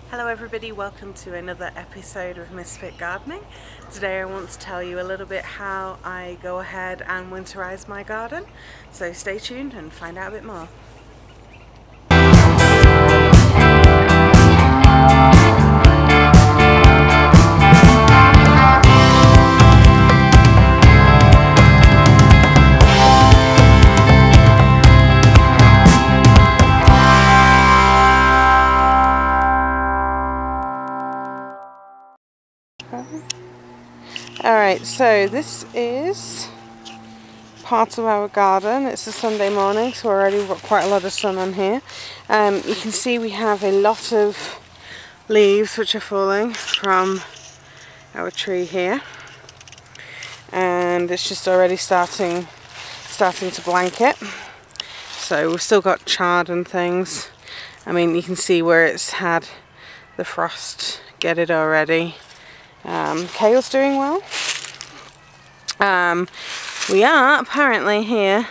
Hello everybody, welcome to another episode of Misfit Gardening. Today I want to tell you a little bit how I go ahead and winterize my garden. So stay tuned and find out a bit more. Alright, so this is part of our garden. It's a Sunday morning, so already we've got quite a lot of sun on here. You can see we have a lot of leaves which are falling from our tree here, and it's just already starting to blanket. So we've still got chard and things. I mean, you can see where it's had the frost get it already. Kale's doing well. We are apparently here,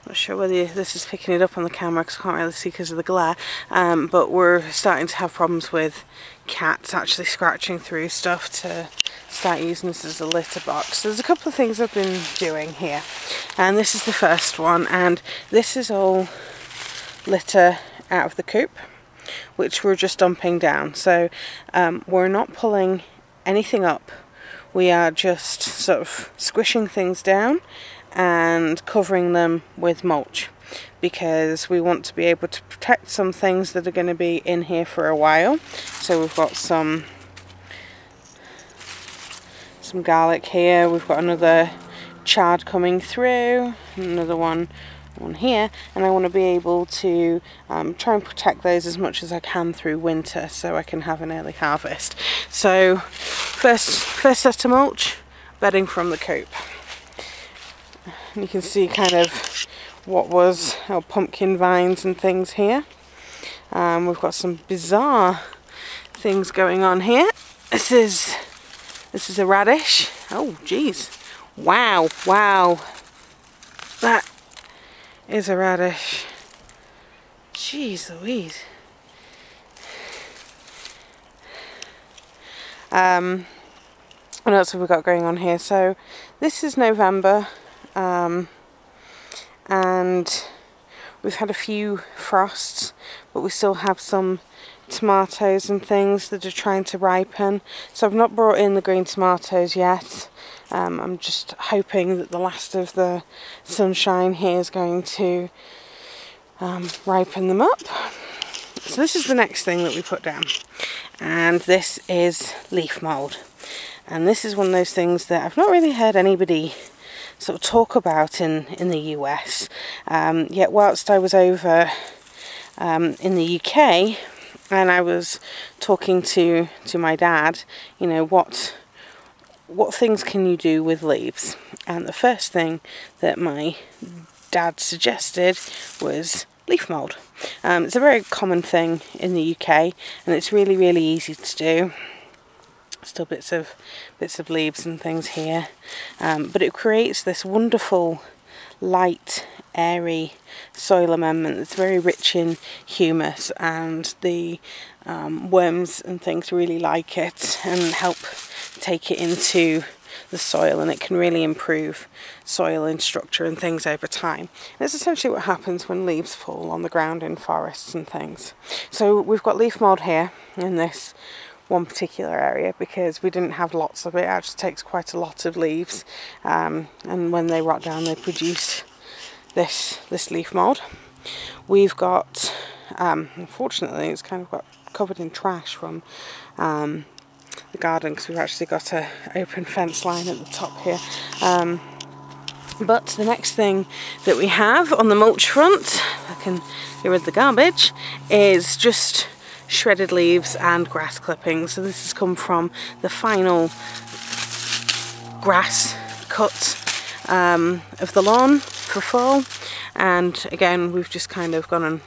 not sure whether this is picking it up on the camera because I can't really see because of the glare, but we're starting to have problems with cats actually scratching through stuff to start using this as a litter box. So there's a couple of things I've been doing here, and this is the first one, and this is all litter out of the coop which we're just dumping down. So we're not pulling anything up, we are just sort of squishing things down and covering them with mulch, because we want to be able to protect some things that are going to be in here for a while. So we've got some garlic here, we've got another chard coming through, another one here, and I want to be able to try and protect those as much as I can through winter so I can have an early harvest. So first set of mulch, bedding from the coop. And you can see kind of what was our pumpkin vines and things here. We've got some bizarre things going on here. This is a radish. Oh geez, wow, that is a radish. Jeez Louise. What else have we got going on here? So this is November, and we've had a few frosts, but we still have some tomatoes and things that are trying to ripen. So I've not brought in the green tomatoes yet. I'm just hoping that the last of the sunshine here is going to ripen them up. So this is the next thing that we put down, and this is leaf mould. And this is one of those things that I've not really heard anybody sort of talk about in the US. Yet whilst I was over in the UK and I was talking to my dad, you know, what things can you do with leaves? And the first thing that my dad suggested was leaf mould. It's a very common thing in the UK, and it's really easy to do. Still bits of leaves and things here, but it creates this wonderful light, airy soil amendment that's very rich in humus, and the worms and things really like it and help take it into the soil, and it can really improve soil and structure and things over time. And it's essentially what happens when leaves fall on the ground in forests and things. So we've got leaf mould here in this one particular area because we didn't have lots of it. It actually takes quite a lot of leaves, and when they rot down they produce this leaf mould. We've got, unfortunately it's kind of got covered in trash from the garden because we've actually got an open fence line at the top here. But the next thing that we have on the mulch front, I can get rid of the garbage, is just shredded leaves and grass clippings. So this has come from the final grass cut of the lawn for fall, and again we've just kind of gone and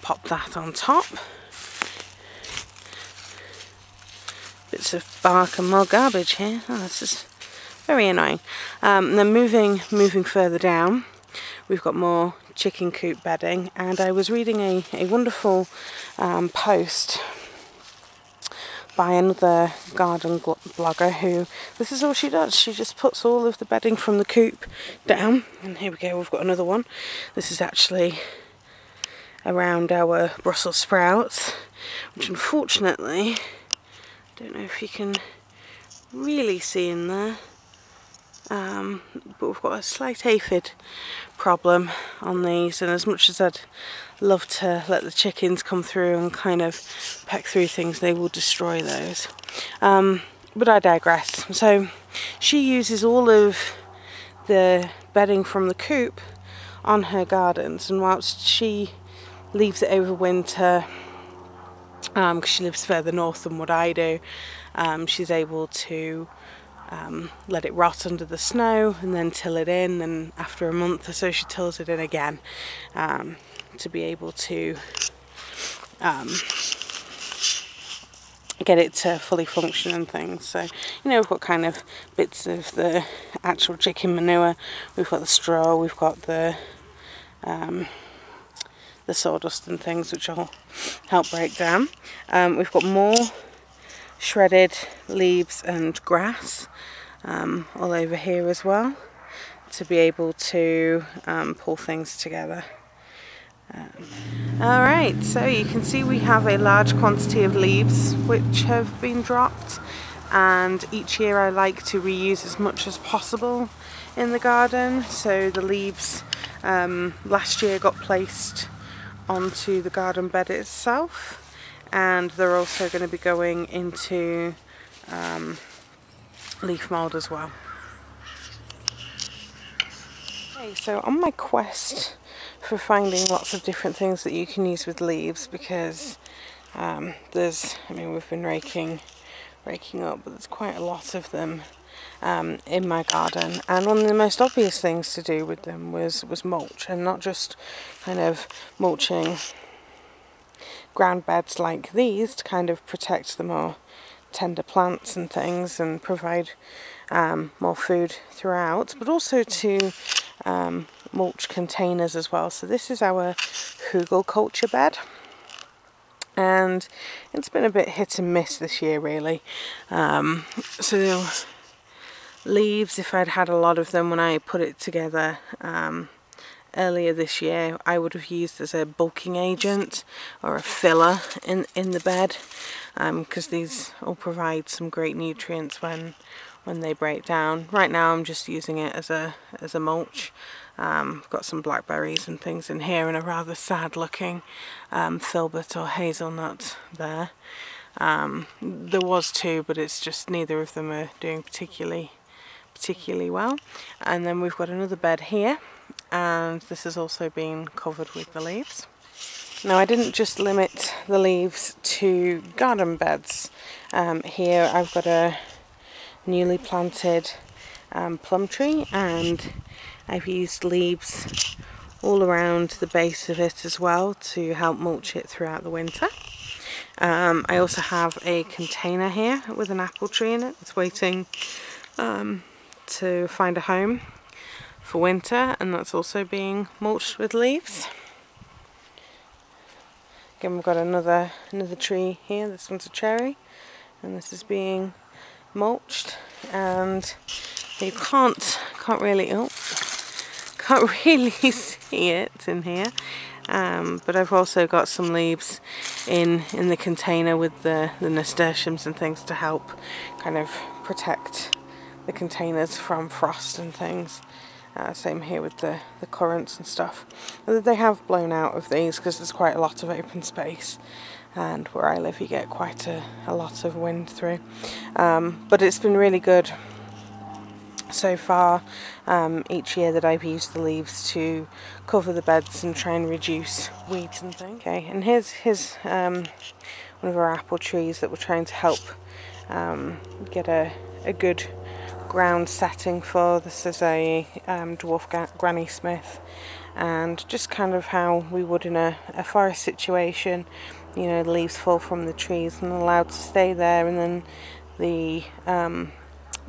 popped that on top. Bits of bark and more garbage here. Oh, this is very annoying. And then moving further down, we've got more chicken coop bedding, and I was reading a wonderful post by another garden blogger who, this is all she does. She just puts all of the bedding from the coop down. And here we go, we've got another one. This is actually around our Brussels sprouts, which unfortunately, I don't know if you can really see in there, but we've got a slight aphid problem on these, and as much as I'd love to let the chickens come through and kind of peck through things, they will destroy those. But I digress. So she uses all of the bedding from the coop on her gardens, and whilst she leaves it over winter, because she lives further north than what I do, she's able to let it rot under the snow and then till it in, and after a month or so she tills it in again, to be able to get it to fully function and things. So, you know, we've got kind of bits of the actual chicken manure, we've got the straw, we've got the sawdust and things, which I'll help break down. We've got more shredded leaves and grass all over here as well, to be able to pull things together. Alright, so you can see we have a large quantity of leaves which have been dropped, and each year I like to reuse as much as possible in the garden. So the leaves last year got placed onto the garden bed itself, and they're also going to be going into leaf mould as well. Okay, so on my quest for finding lots of different things that you can use with leaves, because we've been raking up, but there's quite a lot of them in my garden, and one of the most obvious things to do with them was mulch, and not just kind of mulching ground beds like these to kind of protect the more tender plants and things and provide more food throughout, but also to mulch containers as well. So this is our hugelkultur bed, and it's been a bit hit and miss this year really. So leaves, if I'd had a lot of them when I put it together earlier this year, I would have used as a bulking agent or a filler in the bed, because these all provide some great nutrients when they break down. Right now I'm just using it as a mulch. I've got some blackberries and things in here, and a rather sad looking filbert or hazelnut there. There was two, but it's just neither of them are doing particularly well. And then we've got another bed here, and this has also been covered with the leaves. Now, I didn't just limit the leaves to garden beds. Here I've got a newly planted plum tree, and I've used leaves all around the base of it as well to help mulch it throughout the winter. I also have a container here with an apple tree in it. It's waiting to find a home for winter, and that's also being mulched with leaves. Again, we've got another tree here. This one's a cherry, and this is being mulched, and you can't really see it in here, but I've also got some leaves in the container with the nasturtiums and things to help kind of protect the containers from frost and things. Same here with the currants and stuff. They have blown out of these because there's quite a lot of open space, and where I live you get quite a lot of wind through. But it's been really good so far each year that I've used the leaves to cover the beds and try and reduce weeds and things. Okay, and here's one of our apple trees that we're trying to help get a good ground setting for. This is a dwarf Granny Smith, and just kind of how we would in a forest situation. You know, the leaves fall from the trees and are allowed to stay there, and then the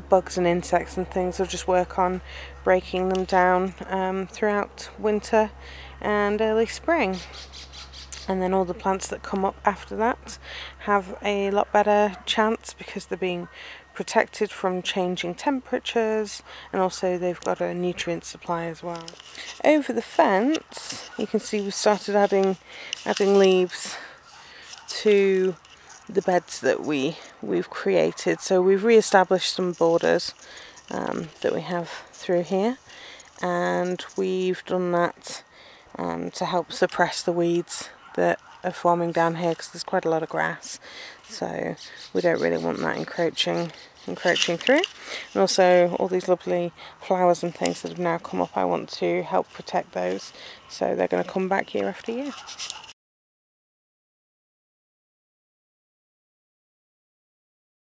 bugs and insects and things will just work on breaking them down throughout winter and early spring. And then all the plants that come up after that have a lot better chance because they're being protected from changing temperatures, and also they've got a nutrient supply as well. Over the fence you can see we've started adding leaves to the beds that we've created. So we've re-established some borders that we have through here, and we've done that to help suppress the weeds that are forming down here, because there's quite a lot of grass, so we don't really want that encroaching through. And also all these lovely flowers and things that have now come up, I want to help protect those, so they're going to come back year after year.